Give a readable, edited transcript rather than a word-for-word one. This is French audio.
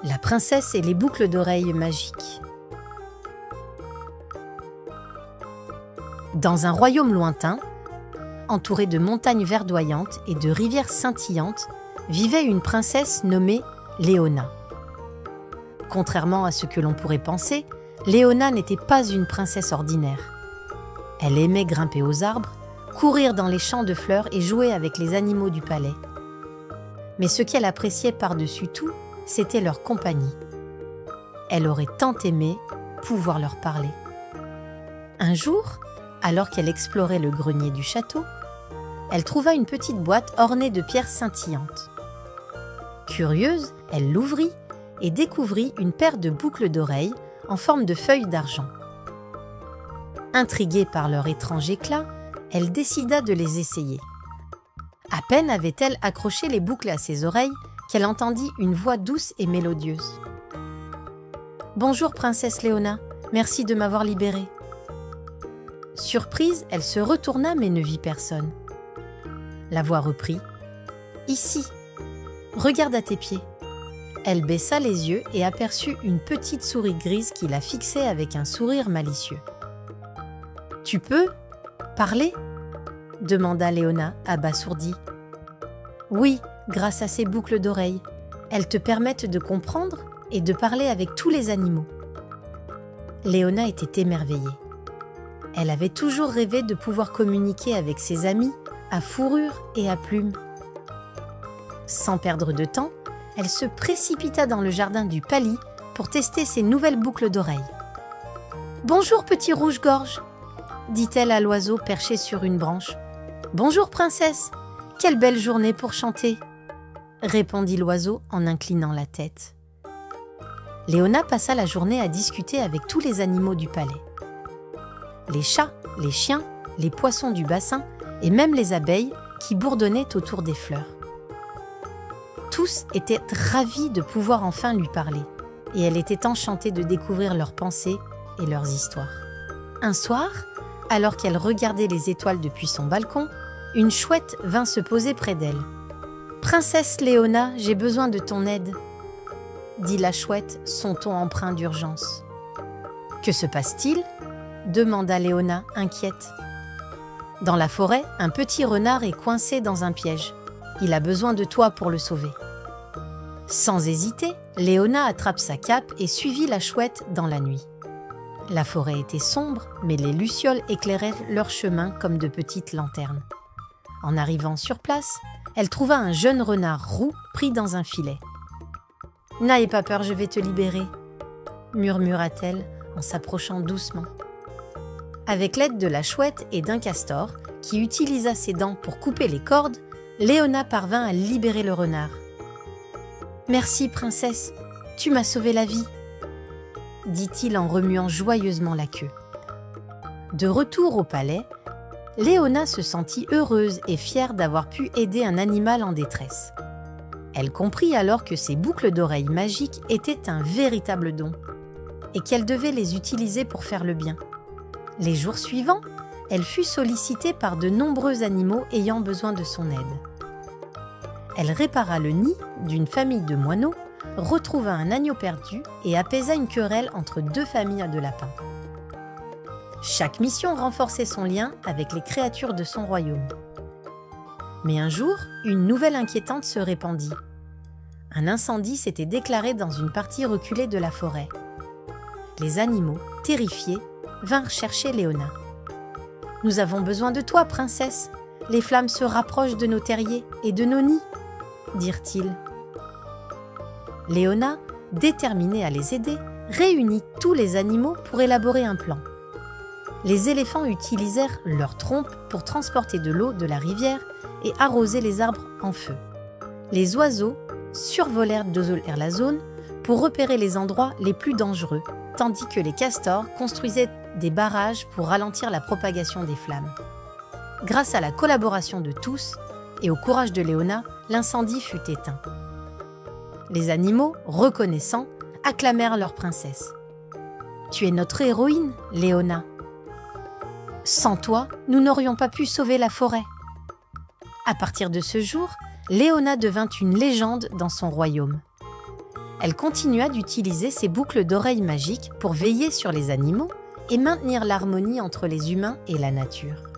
La princesse et les boucles d'oreilles magiques. Dans un royaume lointain, entouré de montagnes verdoyantes et de rivières scintillantes, vivait une princesse nommée Léona. Contrairement à ce que l'on pourrait penser, Léona n'était pas une princesse ordinaire. Elle aimait grimper aux arbres, courir dans les champs de fleurs et jouer avec les animaux du palais. Mais ce qu'elle appréciait par-dessus tout, c'était leur compagnie. Elle aurait tant aimé pouvoir leur parler. Un jour, alors qu'elle explorait le grenier du château, elle trouva une petite boîte ornée de pierres scintillantes. Curieuse, elle l'ouvrit et découvrit une paire de boucles d'oreilles en forme de feuilles d'argent. Intriguée par leur étrange éclat, elle décida de les essayer. À peine avait-elle accroché les boucles à ses oreilles qu'elle entendit une voix douce et mélodieuse. « Bonjour, princesse Léona, merci de m'avoir libérée. » Surprise, elle se retourna mais ne vit personne. La voix reprit. « Ici, regarde à tes pieds. » Elle baissa les yeux et aperçut une petite souris grise qui la fixait avec un sourire malicieux. « Tu peux parler ?» demanda Léona, abasourdie. « Oui, grâce à ces boucles d'oreilles. Elles te permettent de comprendre et de parler avec tous les animaux. » Léona était émerveillée. Elle avait toujours rêvé de pouvoir communiquer avec ses amis à fourrure et à plumes. Sans perdre de temps, elle se précipita dans le jardin du palis pour tester ses nouvelles boucles d'oreilles. « Bonjour, petit rouge-gorge !» dit-elle à l'oiseau perché sur une branche. « Bonjour, princesse! Quelle belle journée pour chanter !» répondit l'oiseau en inclinant la tête. Léona passa la journée à discuter avec tous les animaux du palais. Les chats, les chiens, les poissons du bassin et même les abeilles qui bourdonnaient autour des fleurs. Tous étaient ravis de pouvoir enfin lui parler et elle était enchantée de découvrir leurs pensées et leurs histoires. Un soir, alors qu'elle regardait les étoiles depuis son balcon, une chouette vint se poser près d'elle. « Princesse Léona, j'ai besoin de ton aide » dit la chouette, son ton empreint d'urgence. « Que se passe-t-il » demanda Léona, inquiète. « Dans la forêt, un petit renard est coincé dans un piège. Il a besoin de toi pour le sauver. » Sans hésiter, Léona attrape sa cape et suivit la chouette dans la nuit. La forêt était sombre, mais les lucioles éclairaient leur chemin comme de petites lanternes. En arrivant sur place, elle trouva un jeune renard roux pris dans un filet. « N'aie pas peur, je vais te libérer » murmura-t-elle en s'approchant doucement. Avec l'aide de la chouette et d'un castor, qui utilisa ses dents pour couper les cordes, Léona parvint à libérer le renard. « Merci, princesse, tu m'as sauvé la vie » dit-il en remuant joyeusement la queue. De retour au palais, Léona se sentit heureuse et fière d'avoir pu aider un animal en détresse. Elle comprit alors que ses boucles d'oreilles magiques étaient un véritable don et qu'elle devait les utiliser pour faire le bien. Les jours suivants, elle fut sollicitée par de nombreux animaux ayant besoin de son aide. Elle répara le nid d'une famille de moineaux, retrouva un agneau perdu et apaisa une querelle entre deux familles de lapins. Chaque mission renforçait son lien avec les créatures de son royaume. Mais un jour, une nouvelle inquiétante se répandit. Un incendie s'était déclaré dans une partie reculée de la forêt. Les animaux, terrifiés, vinrent chercher Léona. « Nous avons besoin de toi, princesse. Les flammes se rapprochent de nos terriers et de nos nids, » dirent-ils. Léona, déterminée à les aider, réunit tous les animaux pour élaborer un plan. Les éléphants utilisèrent leurs trompes pour transporter de l'eau de la rivière et arroser les arbres en feu. Les oiseaux survolèrent la zone pour repérer les endroits les plus dangereux, tandis que les castors construisaient des barrages pour ralentir la propagation des flammes. Grâce à la collaboration de tous et au courage de Léona, l'incendie fut éteint. Les animaux, reconnaissants, acclamèrent leur princesse. « Tu es notre héroïne, Léona. Sans toi, nous n'aurions pas pu sauver la forêt. » À partir de ce jour, Léona devint une légende dans son royaume. Elle continua d'utiliser ses boucles d'oreilles magiques pour veiller sur les animaux et maintenir l'harmonie entre les humains et la nature.